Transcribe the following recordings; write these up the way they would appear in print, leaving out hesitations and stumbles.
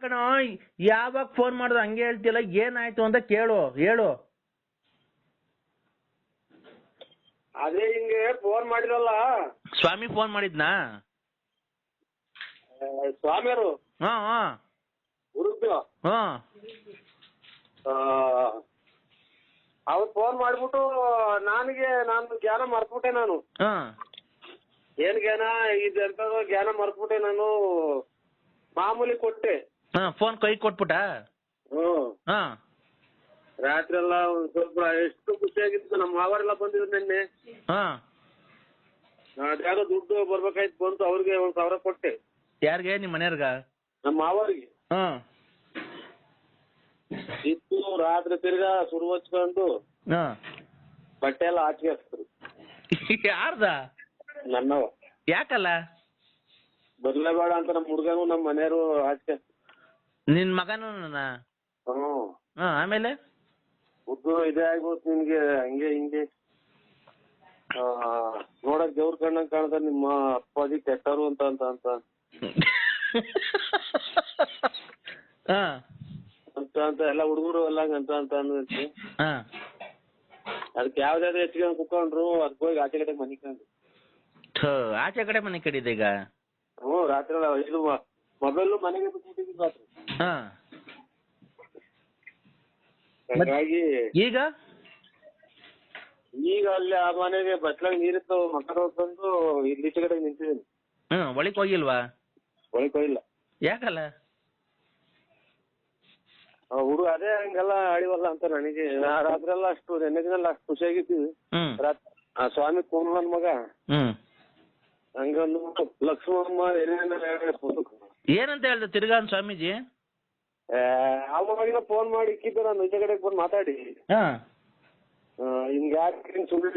ಕಣೋ, ಯಾವಾಗ ಫೋನ್ ಮಾಡಿದ್ರು ಹಂಗೆ ಹೇಳ್ತಿಲ್ಲ, ಏನಾಯ್ತು ಅಂತ ಹೇಳು. ಅದೇ ಹಿಂಗೆ ಫೋನ್ ಮಾಡಿರಲ್ಲ. ಸ್ವಾಮಿ ಫೋನ್ ಮಾಡಿದ್ನಾ? ಸ್ವಾಮಿಯರು ಹಾ ಹುಡುಗ ಅವ್ರು ಫೋನ್ ಮಾಡ್ಬಿಟ್ಟು ನಾನು ಜ್ಞಾನ ಮರ್ತ್ಬಿಟ್ಟೆ. ನಾನು ಏನ್ ಜ್ಞಾನ ಇದೆಂತದೋ ಜ್ಞಾನ ಮರ್ತ್ಬಿಟ್ಟೆ. ನಾನು ಮಾಮೂಲಿ ಕೊಟ್ಟೆ. ಫೋನ್ ಕೈ ಕೊಟ್ಬಿಟ್ಟ. ರಾತ್ರಿ ಎಲ್ಲ ಒಂದ್ ಸ್ವಲ್ಪ ಎಷ್ಟು ಖುಷಿಯಾಗಿತ್ತು. ನಮ್ಮ ಮಾವರೆಲ್ಲ ಬಂದಿದ್ರು ನಿನ್ನೆ. ಅದ್ಯಾವುದೋ ದುಡ್ಡು ಬರ್ಬೇಕಾಯ್ತು, ಬಂತು. ಅವ್ರಿಗೆ 1,000 ಕೊಟ್ಟೆ. ಯಾರಿಗೆ? ನಿಮ್ ಮನೆಯವ್ರಗ? ನಮ್ಮ ಮಾವರಿಗೆ. ಇತ್ತು ರಾತ್ರಿ ತಿರ್ಗಾ ಸುರು ಹಚ್ಕೊಂಡು ಬಟ್ಟೆ ಎಲ್ಲ ಹಾಕಿ ಹಾಕ್ತಾರೆ. ಯಾರ್ದ? ನನ್ನವ. ಯಾಕಲ್ಲ? ಬರ್ಲೇಬೇಡ ಅಂತ ನಮ್ಮ ಹುಡ್ಗನು ನಮ್ಮ ಮನೆಯವರು ಹಾಕಿ. ನಿನ್ ಮಗನು? ಆಮೇಲೆ ಉದ್ದು ಇದೇ ಆಗ್ಬೋದು ನಿನ್ಗೆ, ಹಂಗೆ ಹಿಂಗೆ ನೋಡಕ್ ದೇವ್ರ ಕಣ್ಣಂಗ್ ಕಾಣ್ತಾರೆ ನಿಮ್ಮ ಅಪ್ಪಾಜಿ ಕೆಟ್ಟರು ಅಂತ ಅಂತ ಅಂತ ಅಂತ ಎಲ್ಲ ಹುಡುಗರು ಎಲ್ಲ ಅಂತ ಅಂತ ಅಂದ್ರಂತೆ. ಅದಕ್ಕೆ ಯಾವ್ದಾದ್ರು ಹೆಚ್ಚಿಗೆ ಕುತ್ಕೊಂಡ್ರು, ಅದಕ್ಕೆ ಹೋಗಿ ಆಚೆ ಕಡೆ ಮನೆ ಕಂಡು. ಆಚೆ ಕಡೆ ಮನೆ ಕಡಿದೆ ಈಗ. ರಾತ್ರಿ ಎಲ್ಲ ಇದು ಮೊಬೈಲ್ ಮನೆಗೆ ಬಿಟ್ಬಿಟ್ಟಿದ್ದು ರಾತ್ರಿ. ಹಾಗಾಗಿ ಈಗ ಅಲ್ಲಿ ಆ ಮನೆಗೆ ಬಟ್ಲಾಗ ನೀರಿತ್ತು, ಮಕ್ಕಳು ಹೋಗ್ಕೊಂಡು ಇಲ್ಲಿ ಈಚೆ ಕಡೆ ನಿಂತಿದ್ದೀನಿ. ಒಳಕ್ ಹೋಗಿಲ್ವಾ? ಒಳಕ್ ಹೋಗಿಲ್ಲ. ಯಾಕಲ್ಲ? ಹುಡುಗ ಅದೇ ಹಂಗೆಲ್ಲ ಆಡಿವಲ್ಲ ಅಂತ ನನಗೆ. ರಾತ್ರಿ ಎಲ್ಲ ಅಷ್ಟು ನೆನ್ನೆ ದಿನ ಅಷ್ಟು ಖುಷಿಯಾಗಿದ್ದೀವಿ. ಆ ಸ್ವಾಮಿ ಕೋನ್ ನನ್ ಮಗ ಹಂಗೊಂದು ಲಕ್ಷ್ಮಮ್ಮ ಏನಂತ ಹೇಳ್ದ ತಿರ್ಗಾ ಸ್ವಾಮೀಜಿ? ಅವಾಗಿನ ಫೋನ್ ಮಾಡಿ ಇಕ್ಕಿದ್ದೆ ನಾನು ಈಚೆ ಕಡೆಗೆ ಬಂದು ಮಾತಾಡಿ. ಹಿಂಗ ಯಾಕೆ ಸುಳ್ಳು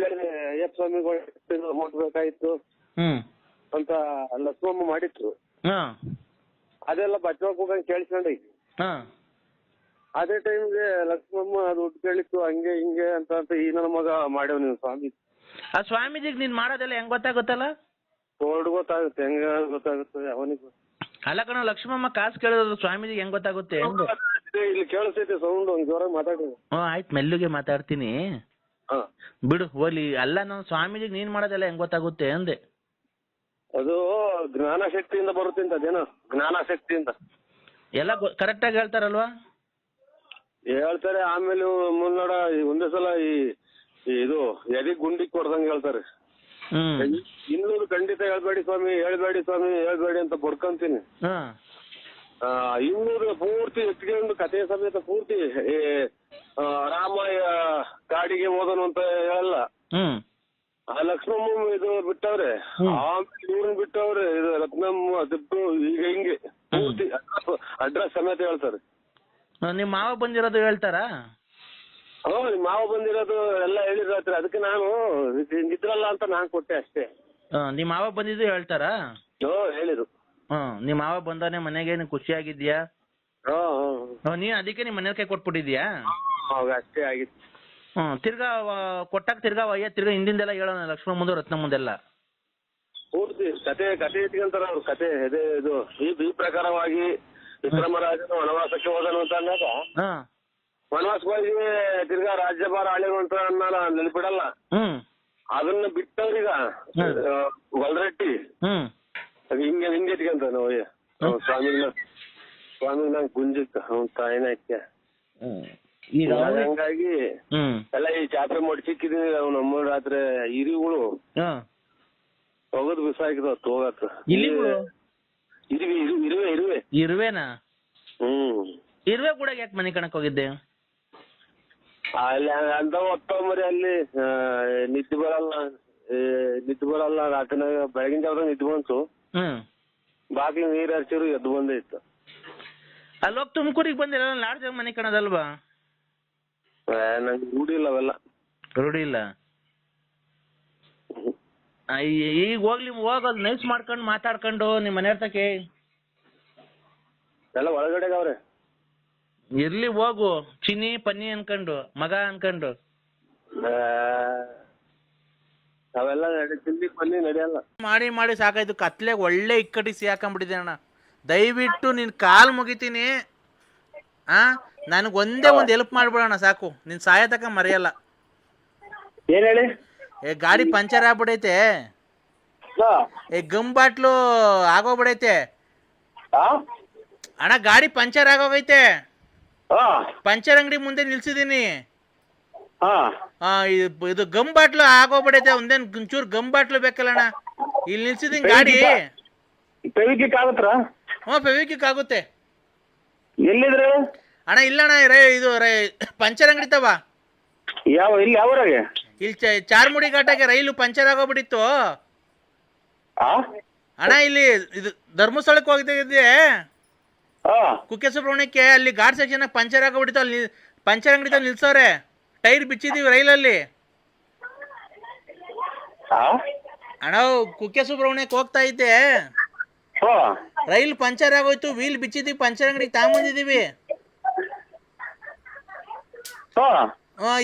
ಅಯ್ಯಪ್ಪ ಸ್ವಾಮಿಗಳು ಅಮೌಂಟ್ ಬೇಕಾಯ್ತು ಅಂತ ಲಕ್ಷ್ಮಮ್ಮ ಮಾಡಿತ್ತು. ಅದೆಲ್ಲ ಬಚ್ಚ ಹೋಗಂಗ್ ಕೇಳಿಸ್ಕೊಂಡೆ. ಅದೇ ಟೈಮ್ಗೆ ಲಕ್ಷ್ಮಮ್ಮ ದುಡ್ಡು ಕೇಳಿತ್ತು, ಹಂಗೆ ಹಿಂಗೆ ಅಂತ ಅಂತ ಈ ನನ್ನ ಮಗ ಮಾಡ್ಯವ್ ನೀವು ಸ್ವಾಮಿ. ಆ ಸ್ವಾಮೀಜಿಗೆ ನೀನ್ ಮಾಡೋದೆಲ್ಲ ಹೆಂಗ್ ಗೊತ್ತಾಗುತ್ತಲ್ಲ? ಕೋಲ್ಡ್ ಗೊತ್ತಾಗುತ್ತೆ, ಹೆಂಗ ಗೊತ್ತಾಗುತ್ತೆ ಅವನಿಗೆ. ಅಲ್ಲ ಕಣ, ಲಕ್ಷ್ಮಮ್ಮ ಕಾಸು ಕೇಳಿದ್ರು ಸ್ವಾಮೀಜಿಗೆ ಹೆಂಗ್ ಗೊತ್ತಾಗುತ್ತೆ? ಇಲ್ಲಿ ಕೇಳಿಸ್ತೈತೆ ಸೌಂಡ್, ಒಂದ್ ಜೋರಾಗಿ ಮಾತಾಡಿ. ಆಯ್ತು, ಮೆಲ್ಲುಗೆ ಮಾತಾಡ್ತೀನಿ ಬಿಡು, ಹೋಲಿ. ಅಲ್ಲ, ನಾನು ಸ್ವಾಮೀಜಿಗೆ ನೀನ್ ಮಾಡೋದೆಲ್ಲ ಹೆಂಗ್ ಗೊತ್ತಾಗುತ್ತೆ ಅಂದೆ. ಅದು ಜ್ಞಾನ ಶಕ್ತಿಯಿಂದ ಬರುತ್ತೆ ಅಂತ. ಅದೇನೋ ಜ್ಞಾನ ಶಕ್ತಿಯಿಂದ ಎಲ್ಲ ಕರೆಕ್ಟಾಗಿ ಹೇಳ್ತಾರಲ್ವಾ? ಹೇಳ್ತಾರೆ. ಆಮೇಲೆ ಮುನ್ನೋಡ ಒಂದೇ ಸಲ ಇದು ಎದೆ ಗುಂಡಿ ಕೊಡ್ದಂಗೆ ಹೇಳ್ತಾರೆ. ಇನ್ನೂರು ಖಂಡಿತ ಹೇಳ್ಬೇಡಿ ಸ್ವಾಮಿ, ಹೇಳ್ಬೇಡಿ ಸ್ವಾಮಿ, ಹೇಳ್ಬೇಡಿ ಅಂತ ಬಡ್ಕೊಂತೀನಿ. ಇನ್ನೂರು ಪೂರ್ತಿ ಎತ್ಕೊಂಡು ಕಥೆ ಸಮೇತ ಪೂರ್ತಿ ರಾಮ ಕಾಡಿಗೆ ಹೋದನು ಅಂತ ಹೇಳಲ್ಲ. ಆ ಲಕ್ಷ್ಮಮ್ಮ ಇದು ಬಿಟ್ಟವ್ರೆ, ಆಮೇಲೆ ಇವ್ರನ್ನ ಬಿಟ್ಟವ್ರೆ, ಇದು ರತ್ನಮ್ಮ ದಿಟ್ಟು, ಈಗ ಹಿಂಗೆ ಪೂರ್ತಿ ಅಡ್ರೆಸ್ ಸಮೇತ ಹೇಳ್ತಾರೆ. ನಿಮ್ ಮಾವ ಬಂದಿರೋದು ಹೇಳ್ತಾರಾ? ನಿಮ್ ಮಾವ ಬಂದಿರೋದು ಎಲ್ಲ ಹೇಳಿದ್ರಾತ್ರಿ. ಅದಕ್ಕೆ ನಾನು ನಿದ್ರಲ್ಲ ಅಂತ ನಾನ್ ಕೊಟ್ಟೆ ಅಷ್ಟೇ. ನಿಮ್ ಮಾವ ಬಂದಿದ್ದು ಹೇಳ್ತಾರಾ? ಹೇಳಿದ್ರು. ನಿಮ್ ಮಾವ ಬಂದಾನೆ ಮನೆಗೆ, ನೀನ್ ಖುಷಿಯಾಗಿದ್ಯಾ? ನೀನ್ ಅದಕ್ಕೆ ನಿಮ್ ಮನೆ ಕೈ ಕೊಟ್ಬಿಟ್ಟಿದ್ಯಾ? ಅಷ್ಟೇ ಆಗಿತ್ತು. ತಿರ್ಗಾ ಕೊಟ್ಟಾಗ ತಿರ್ಗಾ ಹಿಂದಿಂದೆಲ್ಲ ಹೇಳೋಣ, ಲಕ್ಷ್ಮಣ ಮುಂದೆ ರತ್ನ ಮುಂದೆಲ್ಲ ಪೂರ್ತಿ ಕತೆ ಇಟ್ಕೊಂತಾರ ಅವ್ರು. ಕತೆ ಇದು ಈ ಪ್ರಕಾರವಾಗಿ ವಿಕ್ರಮರಾಜನು ವನವಾಸಕ್ಕೆ ಹೋದನು ಅಂತ ಅಂದಾಗ ವನವಾಸಕ್ಕೆ ಹೋಗಿ ತಿರ್ಗಾ ರಾಜ್ಯಭಾರ ಆಳಿರು ಅಂತ ಅನ್ನಲ್ಲ, ನೆನಪಿಡಲ್ಲ. ಅದನ್ನ ಬಿಟ್ಟವ್ರೀಗ ಗೊಲ್ರಟ್ಟಿ ಹಿಂಗೆ ಇಟ್ಕೊಂತ ಸ್ವಾಮಿ ನಂಗೆ ಗುಂಜಿತ್ತು ಅವ್ನ ತಾಯಿನ ಅಕ್ಕ. ಹಂಗಾಗಿ ಎಲ್ಲ ಈ ಚಾಪೆ ಮಾಡಿ ಸಿಕ್ಕಿದೀನಿ. ಅವ್ನು ನಮ್ಮ ರಾತ್ರಿ ಇರಿಗಳು ಹೋಗೋದು ಬಿಸಾಕಿದ ಹೋಗತ್ತ. ಇರುವೆನಾ? ಇರುವೆ ಕೂಡ ಯಾಕೆ ಮನೆ ಕಣಕ್ ಹೋಗಿದ್ದೆ? ಅಲ್ಲಿ ಅಂತ ಹೊತ್ತೊಂಬರಿ ಅಲ್ಲಿ ನಿದ್ದೆ ಬರಲ್ಲ ರಾತ್ರಿ. ಬೆಳಗಿನ ಜಾವ ನಿದ್ದೆ ಬಂತು, ಬಾಗ್ಲಿ ನೀರ್ ಹರಿಸಿರು, ಎದ್ದು ಬಂದೇ ಇತ್ತು. ಅಲ್ಲೋಗ್ ತುಮಕೂರಿಗೆ ಬಂದಿರ, ಲಾಡ್ಜಾಗ ಮನೆ ಕಣದಲ್ವಾ? ನಂಗೆ ರೂಢಿ ಇಲ್ಲ ಅವೆಲ್ಲ. ರೂಢಿ ಇಲ್ಲ? ಈಗ ಹೋಗೋದು ನೈಸ್ ಮಾಡ್ಕೊಂಡು ಮಾತಾಡ್ಕೊಂಡು ನಿಮ್ ಮನೆಯವ್ರ ತಕೆ ಎಲ್ಲ ಒಳಗಡೆಗೆ ಅವ್ರೆ. ಇರ್ಲಿ ಹೋಗು, ಚಿನ್ನಿ ಪನ್ನಿ ಅನ್ಕೊಂಡು, ಮಗ ಅನ್ಕೊಂಡು. ಅವೆಲ್ಲ ತಿಂಡಿ ಪನ್ನಿ ನಡೆಯಲ್ಲ. ಮಾಡಿ ಸಾಕಾಯ್ತು. ಕತ್ಲೆಗೆ ಒಳ್ಳೆ ಇಕ್ಕಟ್ಟಿಸಿ ಹಾಕೊಂಡ್ಬಿಟ್ಟಿದೆ ಅಣ್ಣ. ದಯವಿಟ್ಟು ನಿನ್ ಕಾಲ್ ಮುಗಿತೀನಿ. ನನಗೆ ಒಂದೇ ಒಂದು ಹೆಲ್ಪ್ ಮಾಡ್ಬಿಡೋಣ ಸಾಕು, ನಿನ್ ಸಾಯ ತಕ ಮರೆಯಲ್ಲ. ಏನ್ ಹೇಳಿ? ಗಾಡಿ ಪಂಚರ್ ಆಗ್ಬಿಡೈತೆ, ಗಮ್ ಬಾಟ್ಲು ಆಗೋಗ್ಬಿಡೈತೆ ಅಣ್ಣ. ಗಾಡಿ ಪಂಚರ್ ಆಗೋಗೈತೆ, ಪಂಚರ್ ಅಂಗಡಿ ಮುಂದೆ ನಿಲ್ಸಿದೀನಿ. ಇದು ಗಮ್ ಬಾಟ್ಲು ಆಗೋಗ್ಬಿಡೈತೆ, ಒಂದೇನ್ ಒಂಚೂರು ಗಮ್ ಬಾಟ್ಲು ಬೇಕಲ್ಲ ಅಣ್ಣ. ಇಲ್ಲಿ ನಿಲ್ಸಿದೀನಿ ಗಾಡಿ. ಫೆವಿಕ್ವಿಕ್ ಆಗುತ್ತಾ? ಫೆವಿಕ್ವಿಕ್ ಆಗುತ್ತೆ. ಎಲ್ಲಿದ್ರೆ ಅಣ್ಣ? ಇಲ್ಲ ಅಣ್ಣ, ಇದು ಪಂಚರ್ ಅಂಗಡಿ ತವ. ಇಲ್ಲಿ ಯಾವ್ರಾಗೆ? ಇಲ್ಲಿ ಚಾರ್ಮುಡಿ ಘಾಟಾಗೆ ರೈಲು ಪಂಚರ್ ಆಗೋಗ್ಬಿಟ್ಟಿತ್ತು ಅಣ್ಣ. ಇಲ್ಲಿ ಇದು ಧರ್ಮಸ್ಥಳಕ್ಕೆ ಹೋಗ್ತಿದ್ದೆ ಕುಕ್ಕೆ ಸುಬ್ರಹ್ಮಣ್ಯಕ್ಕೆ, ಅಲ್ಲಿ ಘಾಟ್ ಸೆಕ್ಷನ್ ಪಂಚರ್ ಆಗೋಗ್ಬಿಟ್ಟಿತ್ತು. ಅಲ್ಲಿ ಪಂಚರ್ ಅಂಗಡಿ ತಾವ್ ನಿಲ್ಸವ್ರೆ, ಟೈರ್ ಬಿಚ್ಚಿದೀವಿ ರೈಲಲ್ಲಿ ಅಣ್ಣ. ಕುಕ್ಕೆ ಸುಬ್ರಹ್ಮಣ್ಯಕ್ಕೆ ಹೋಗ್ತಾ ಇದ್ದೆ, ರೈಲ್ ಪಂಚರ್ ಆಗೋಯ್ತು, ವೀಲ್ ಬಿಚ್ಚಿದೀವಿ, ಪಂಚರ್ ಅಂಗಡಿಗೆ ತಗೊಂಬಂದಿದೀವಿ.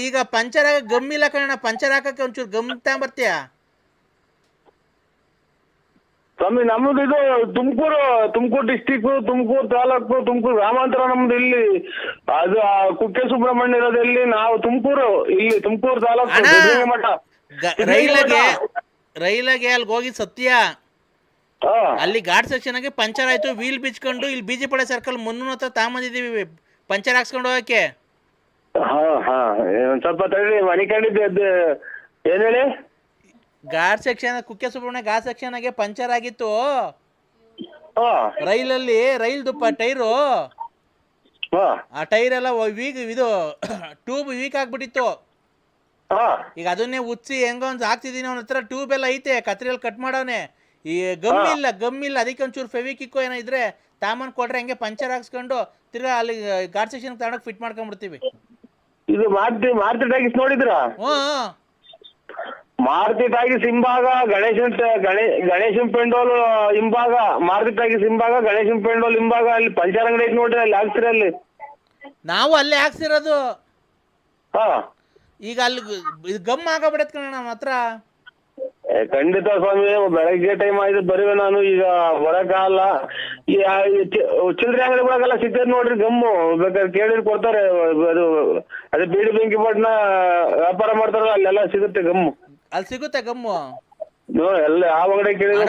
ಈಗ ಪಂಚರ್ ಆಗ ಗಮ್ ಇಲ್ಲ ಕಣ, ಪಂಚರ್ ಹಾಕಕ್ಕೆ ಒಂಚೂರು ಗಮ್ ತಗೊಂಬರ್ತೀಯ? ಸ್ವಾಮಿ ನಮ್ದು ಇದು ತುಮಕೂರು ಡಿಸ್ಟಿಕ್, ತುಮಕೂರು ತಾಲೂಕು, ತುಮಕೂರು ಗ್ರಾಮಾಂತರ ನಮ್ದು. ಇಲ್ಲಿ ಅದು ಕುಕ್ಕೆ ಸುಬ್ರಹ್ಮಣ್ಯ ಇರೋದಲ್ಲಿ, ನಾವು ತುಮಕೂರು, ಇಲ್ಲಿ ತುಮಕೂರು ತಾಲೂಕು ಮಠ. ರೈಲಾಗೆ ಅಲ್ಲಿ ಹೋಗಿ ಸತ್ಯ, ಅಲ್ಲಿ ಘಾಟ್ ಸೆಕ್ಷನ್ ಆಗಿ ಪಂಚರ್ ಆಯ್ತು, ವೀಲ್ ಬಿಚ್ಕೊಂಡು ಇಲ್ಲಿ ಬಿಜಿ ಪಡೆ ಸರ್ಕಲ್ ಮುನ್ನೂರ ಹತ್ರ ತಗೊಂಬಂದಿದೀವಿ ಪಂಚರ್ ಹಾಕ್ಸ್ಕೊಂಡು ಹೋಗಕ್ಕೆ. ಸ್ವಲ್ಪ ತಡಿ, ಮನಿಕೊಂಡಿದ್ದೆ. ಏನ್ ಹೇಳಿ? ಘಾಟ್ ಸೆಕ್ಷನ್, ಕುಕ್ಕೆ ಸುಬ್ರಹ್ಮಣ್ಯ ಘಾಟ್ ಸೆಕ್ಷನ್ ಆಗಿ ಪಂಚರ್ ಆಗಿತ್ತು ರೈಲಲ್ಲಿ. ರೈಲ್ದು ಟೈರು, ಆ ಟೈರ್ ಎಲ್ಲ ಇದು ಟ್ಯೂಬ್ ವೀಕ್ ಆಗ್ಬಿಟ್ಟಿತ್ತು. ಈಗ ಅದನ್ನೇ ಉಚ್ಚಿ ಹೆಂಗೋ ಒಂದು ಹಾಕ್ತಿದೀನಿ. ಅವನ ಹತ್ರ ಟ್ಯೂಬ್ ಎಲ್ಲ ಐತೆ, ಕತ್ರಿಯಲ್ಲಿ ಕಟ್ ಮಾಡವನೆ. ಈ ಗಮ್ ಇಲ್ಲ, ಅದಕ್ಕೆ ಒಂಚೂರು ಫೆವಿಕ್ವಿಕ್ ಏನೋ ಇದ್ರೆ ತಾಮನ್ ಕೊಟ್ರೆ ಹಂಗೆ ಪಂಚರ್ ಹಾಕ್ಸ್ಕೊಂಡು ತಿರ್ಗಾ ಅಲ್ಲಿ ಘಾಟ್ ಸೆಕ್ಷನ್ ತಗೊಂಡೋಗಿ ಫಿಟ್ ಮಾಡ್ಕೊಂಡ್ಬಿಡ್ತೀವಿ. ಇದು ಮಾರುತಿ ಟಾಕೀಸ್ ನೋಡಿದ್ರಾ? ಮಾರುತಿ ಟಾಕೀಸ್ ಹಿಂಭಾಗ ಗಣೇಶನ್ ಪೆಂಡೋಲ್ ಹಿಂಭಾಗ, ಮಾರುತಿ ಟಾಕೀಸ್ ಹಿಂಭಾಗ, ಗಣೇಶನ್ ಪೆಂಡೋಲ್ ಹಿಂಭಾಗ, ಅಲ್ಲಿ ಪಂಚರ್ ಅಂಗಡಿ ಐತಿ ನೋಡ್ರಿ, ಅಲ್ಲಿ ಹಾಕ್ತಿರ. ಅಲ್ಲಿ ನಾವು ಅಲ್ಲೇ ಹಾಕ್ಸಿರೋದು. ಈಗ ಅಲ್ಲಿ ಗಮ್ ಆಗಬಿಡತ್ ಕಣ ನಮ್ಮ ಹತ್ರ. ಖಂಡಿತ ಸ್ವಾಮಿ, ಬೆಳಗ್ಗೆ ಟೈಮ್ ಆಯ್ತು ಬರುವೆ, ನಾನು ಈಗ ಬರಕಾಗಲ್ಲ. ಚಿಲ್ಲರೆ ಅಂಗಡಿಗಳಿಗೆಲ್ಲ ಸಿಗ್ತದೆ ನೋಡ್ರಿ ಗಮ್ಮು, ಬೇಕಾದ್ರೆ ಕೇಳಿದ್ರೆ ಕೊಡ್ತಾರೆ. ಅದು ಅದೇ ಬೀಡಿ ಬೆಂಕಿ ಪಟ್ನ ವ್ಯಾಪಾರ ಮಾಡ್ತಾರಲ್ಲ, ಅಲ್ಲೆಲ್ಲ ಸಿಗುತ್ತೆ ಗಮ್ಮು. ಅಲ್ಲಿ ಸಿಗುತ್ತೆ ಗಮ್ಮು ಎಲ್ಲ ಯಾವ ಅಂಗಡಿ ಕೇಳಿದ್ರೆ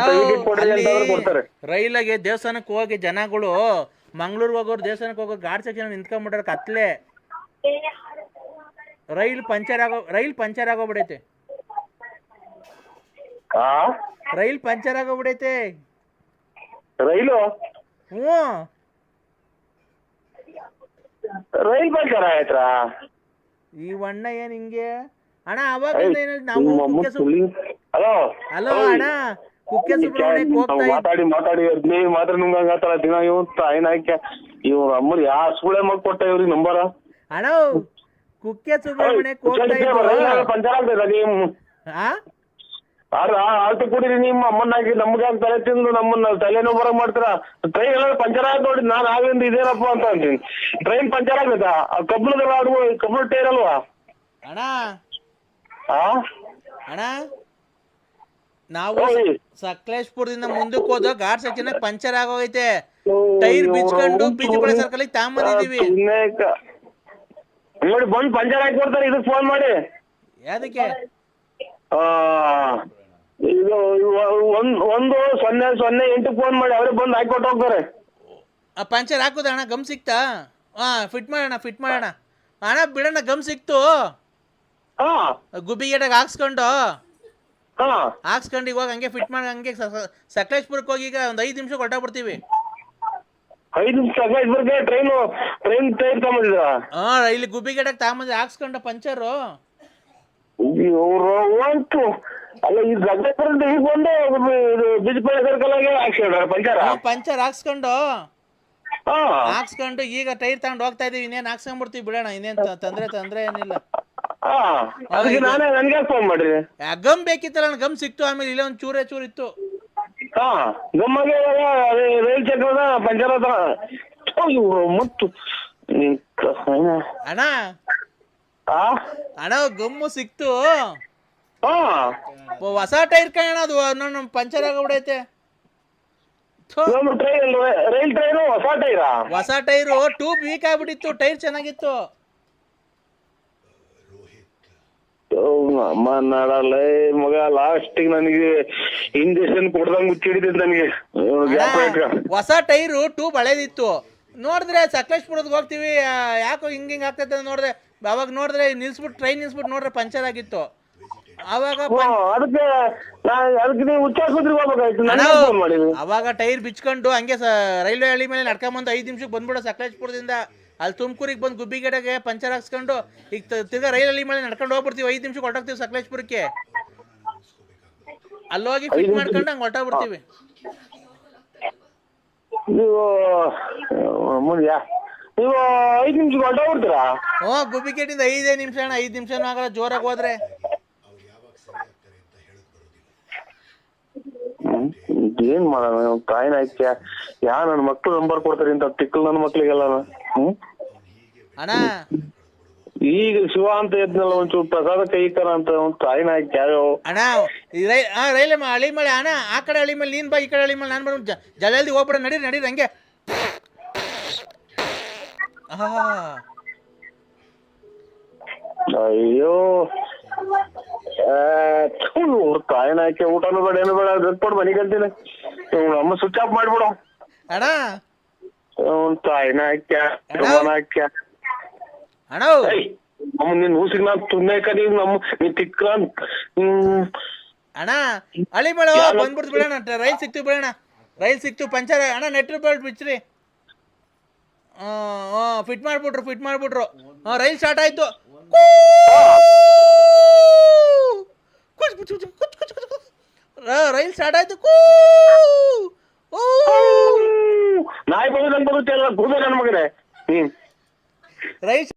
ಕೊಡ್ತಾರೆ. ರೈಲಾಗೆ ದೇವಸ್ಥಾನಕ್ಕೆ ಹೋಗಿ ಜನಗಳು ಮಂಗ್ಳೂರ್ಗೆ ಹೋಗೋರು ದೇವಸ್ಥಾನಕ್ಕೆ ಹೋಗೋ ಘಾಟ್ ಸೆಕ್ಷನ್ ನಿಂತ್ಕೊಂಡ್ಬಿಟ್ರೆ ಕತ್ಲೆ. ರೈಲ್ ಪಂಚರ್ ಆಗೋಗ್ಬಿಡೈತೆ. ರೈಲ್ ಪಂಚರ್ ಆಗೋಗ್ಬಿಡೈತೆ. ರೈಲು ರೈಲ್ ಪಂಚರ್ ಆಯ್ತಾ? ಈ ವಣ್ಣ ಏನ್ ಹಿಂಗೆ ಅಣ್ಣ? ಅವಾಗ ನಾವು ಹಲೋ ಅಣ್ಣ, ಕುಕ್ಕೆ ಸುಬ್ರಹ್ಮಣ್ಯಕ್ಕೆ ಹೋಗ್ತಾ ಮಾತಾಡಿ ನೀವು ಮಾತ್ರ ನುಂಗಾಗತ್ತಲ್ಲ ದಿನ. ಇವ್ರ ಅಮ್ಮರು ಯಾವ ಸ್ಕೂಲೇ ಮಗ್ ಕೊಟ್ಟ ಇವ್ರಿಗೆ ನಂಬರ? ಅಣ್ಣ ಕುಕ್ಕೆ ಸುಬ್ರಹ್ಮಣ್ಯಕ್ಕೆ ಹೋಗ್ತಾ ಇದ್ರು. ಪಂಚರ್ ಆಗ್ತದ ನೀವು ಆಳ್ತು ಕೂಡಿರಿ, ನಿಮ್ಮ ಅಮ್ಮನಾಗಿ ನಮ್ಗೆ ತಲೆ ತಿಂದು ನಮ್ಮನ್ನ ತಲೆನೋವು ಬರಕ್ ಮಾಡ್ತೀರಾ? ಟ್ರೈನ್ ಎಲ್ಲ ಪಂಚರ್ ಆಗ್ ನೋಡಿ, ನಾನು ಆಗಿಂದ ಇದೇನಪ್ಪ ಅಂತ ಅಂತೀನಿ. ಟ್ರೈನ್ ಪಂಚರ್ ಆಗ್ತದ? ಕಬ್ಬಣ ಟೈರ್ ಅಲ್ವಾ ಅಣ್ಣ? ಅಣ್ಣ ನಾವು ಸಕಲೇಶ್ಪುರದಿಂದ ಮುಂದಕ್ಕೆ ಹೋದ ghat section puncture ಆಗೋಗೈತೆ, tyre ಬಿಚ್ಕೊಂಡು Bijipura circle ತಗೊಂಬಂದಿದೀವಿ. ನೋಡಿ ಬಂದು ಪಂಚರ್ ಹಾಕಿ ಕೊಡ್ತಾರೆ. ಇದಕ್ಕೆ ಫೋನ್ ಮಾಡಿ. ಯಾದಕ್ಕೆ? ಇದು 108 ಫೋನ್ ಮಾಡಿ, ಅವರೇ ಬಂದು ಹಾಕಿ ಕೊಟ್ಟು ಹೋಗ್ತಾರೆ. ಪಂಚರ್ ಹಾಕುದ ಅಣ್ಣ? ಗಮ್ ಸಿಕ್ತಾ? ಫಿಟ್ ಮಾಡೋಣ ಅಣ್ಣ. ಬಿಡೋಣ, ಗಮ್ ಸಿಕ್ತು. ಗುಬ್ಬಿ ಗೇಟಾಗ ಹಾಕ್ಸ್ಕೊಂಡು ಇವಾಗ ಹಂಗೆ ಫಿಟ್ ಮಾಡಿ ಹಂಗೆ ಸಕಲೇಶ್ಪುರಕ್ಕೆ ಹೋಗಿ ಈಗ ಒಂದು 5 ನಿಮಿಷ ಹೊರಟೋಗ್ಬಿಡ್ತೀವಿ. 5 ನಿಮಿಷ ಸಕಲೇಶ್ಪುರಕ್ಕೆ ಟ್ರೈನ್ ಟೈರ್ ತಗೊಂಡಿದ್ರ? ಇಲ್ಲಿ ಗುಬ್ಬಿ ಗೇಟಾಗ ತಗೊಂಬಂದು ಹಾಕ್ಸ್ಕೊಂಡ ಪಂಚರು. ಅಲ್ಲ ಈ ಸಕಲೇಶ್ಪುರದಿಂದ ಈಗ ಬಂದು ಬಿಜಿಪುರ ಸರ್ಕಲ್ ಆಗಿ ಪಂಚರ್ ಹಾಕ್ಸ್ಕೊಂಡು ಈಗ ಟೈರ್ ತಗೊಂಡು ಹೋಗ್ತಾ ಇದೀವಿ. ಇನ್ನೇನ್ ಹಾಕ್ಸ್ಕೊಂಡ್ಬಿಡ್ತೀವಿ, ಬಿಡೋಣ. ಇನ್ನೇನ್ ತೊಂದ್ರೆ ಏನಿಲ್ಲ. ನನ್ಗೆ ಫೋನ್ ಮಾಡ್ರಿ. ಗಮ್ ಬೇಕಿತ್ತಲ್ಲ, ಗಮ್ ಸಿಕ್ತು. ಆಮೇಲೆ ಇಲ್ಲ ಒಂದ್ ಚೂರು ಇತ್ತು. ಗಮ್ಮಾಗೆ ರೈಲ್ ಚಕ್ರದ ಪಂಚರ್ ಹತ್ರ ಮತ್ತು ಅಣ್ಣ ಗಮ್ಮು ಸಿಕ್ತು. ಹೊಸ ಟೈರ್ ಕಾಣ, ಅದು ನನ್ನ ಪಂಚರ್ ಆಗೋಗ್ಬಿಡೈತೆ. ಇದೊಂದು ರೈಲ್ ಟ್ರೈನು ಹೊಸ ಟೈರಾ? ಹೊಸ ಟೈರು ಟ್ಯೂಬ್ ವೀಕ್ ಆಗ್ಬಿಟ್ಟಿತ್ತು, ಟೈರ್ ಚೆನ್ನಾಗಿತ್ತು. ಅಮ್ಮ ನಾಡಲ್ಲ ಮಗ, ಲಾಸ್ಟಿಗೆ ನನಗೆ ಇಂಜೆಕ್ಷನ್ ಕೊಡ್ದಂಗ್ ಮುಚ್ಚಿಡಿದ್ ನನಗೆ. ಹೊಸ ಟೈರು ಟ್ಯೂಬ್ ಹಳೇದಿತ್ತು. ನೋಡಿದ್ರೆ ಸಕಲೇಶ್ಪುರಕ್ಕೆ ಹೋಗ್ತೀವಿ, ಯಾಕೋ ಹಿಂಗೆ ಆಗ್ತೈತೆ ನೋಡಿದ್ರೆ, ಅವಾಗ ನೋಡಿದ್ರೆ ನಿಲ್ಸ್ಬಿಟ್ಟು ಟ್ರೈನ್ ನಿಲ್ಸ್ಬಿಟ್ಟು ನೋಡ್ರೆ ಪಂಚರ್ ಆಗಿತ್ತು. ಅವಾಗ ಅವಾಗ ಟೈರ್ ಬಿಚ್ಕೊಂಡು ಹಂಗೆ ರೈಲ್ವೆ ಹಳ್ಳಿ ಮೇಲೆ ನಡ್ಕೊಂಬಂದು 5 ನಿಮಿಷಕ್ಕೆ ಬಂದ್ಬಿಡೋ ಸಕಲೇಶ್ಪುರದಿಂದ. ಅಲ್ಲಿ ತುಮಕೂರಿಗೆ ಬಂದು ಗುಬ್ಬಿಗಡೆಗೆ ಪಂಚರ್ ಹಾಕ್ಸ್ಕೊಂಡು ಈಗ ತಿರ್ಗಾ ರೈಲ್ ಹಳ್ಳಿ ಮೇಲೆ ನಡ್ಕೊಂಡು ಹೋಗ್ಬಿಡ್ತೀವಿ. 5 ನಿಮಿಷಕ್ಕೆ ಹೊರಟೋಗ್ತೀವಿ ಸಕಲೇಶ್ಪುರಕ್ಕೆ. ಅಲ್ಲೋಗಿ ಫಿಟ್ ಮಾಡ್ಕೊಂಡು ಹಂಗೆ ಹೊರಟೋಗ್ಬಿಡ್ತೀವಿ. ನೀವು 5 ನಿಮಿಷಕ್ಕೆ ಹೊರಟೋಗ್ಬಿಡ್ತೀರಾ? ಗುಬ್ಬಿಗೇಟಿಂದ 5 ನಿಮಿಷ ಅಣ್ಣ, 5 ನಿಮಿಷನೂ ಆಗಲ್ಲ ಜೋರಾಗಿ ಹೋದ್ರೆ. ಏನ್ ಮಾಡೋಣ, ತಾಯಿನ ಆಯ್ತಾ ಯಾ ನನ್ನ ಮಕ್ಳು ನಂಬರ್ ಕೊಡ್ತಾರೆ ಇಂತ ತಿಕ್ಕಲ್ ನನ್ನ ಮಕ್ಳಿಗೆಲ್ಲ. ಅಣ್ಣ ಈಗ ಶಿವ ಅಂತ ಇದ್ನಲ್ಲ, ಒಂಚೂರು ಪ್ರಸಾದ ಕೈಕರ ಅಂತ ತಾಯಿನ ಆಯ್ತು ಯಾವ್ಯಾವ. ಅಣ್ಣ ರೈಲ್ ಹಳಿ ಮಳೆ ಅಣ್ಣ, ಆ ಕಡೆ ಹಳಿ ಮೇಲೆ ನೀನ್ ಬಾ, ಈ ಕಡೆ ಹಳಿ ಮೇಲೆ ನಾನು ಬರೋದು, ಜಲ್ದಿ ಹೋಗ್ಬಿಡ. ನಡೀರಿ ಹಂಗೆ. ಅಯ್ಯೋ ತಾಯಿನ ಆಯ್ಕೆ, ಊಟನೂ ಬೇಡ ಏನು ಬೇಡ, ಗಟ್ಬಿಡು ಮನೆಗೆ ಅಂತೀನಿ. ಅಮ್ಮ ಸ್ವಿಚ್ ಆಫ್ ಮಾಡ್ಬಿಡು ಅಣ್ಣ. ತಾಯಿನ ಆಯ್ಕೆ ಅಣ್ಣ ನಮ್ಮ ನಿನ್ ಊಸಿಗೆ ನಾನು ತುನ್ನಕ ನೀನ್ ತಿಕ್ಕ ಅಣ್ಣ. ಹಳಿ ಮಳೆ ಬಂದ್ಬಿಡ್ತು ಬಿಡೋಣ, ರೈಲ್ ಸಿಕ್ತು ಬಿಡೋಣ, ರೈಲ್ ಸಿಕ್ತು. ಪಂಚರ್ ಅಣ್ಣ, ನೆಟ್ರು ಬೆಲ್ಟ್ ಬಿಚ್ಚ್ರಿ. ಫಿಟ್ ಮಾಡ್ಬಿಟ್ರು. ರೈಲ್ ಸ್ಟಾರ್ಟ್ ಆಯ್ತು. ರೈಲ್ ಸ್ಟಾರ್ಟ್ ಆಯ್ತು. ನಾಯಿ ಬರೋದು ನನ್ ಬರುತ್ತೆ ಎಲ್ಲ, ನನ್ನ ಮಗನೇ. ರೈಲ್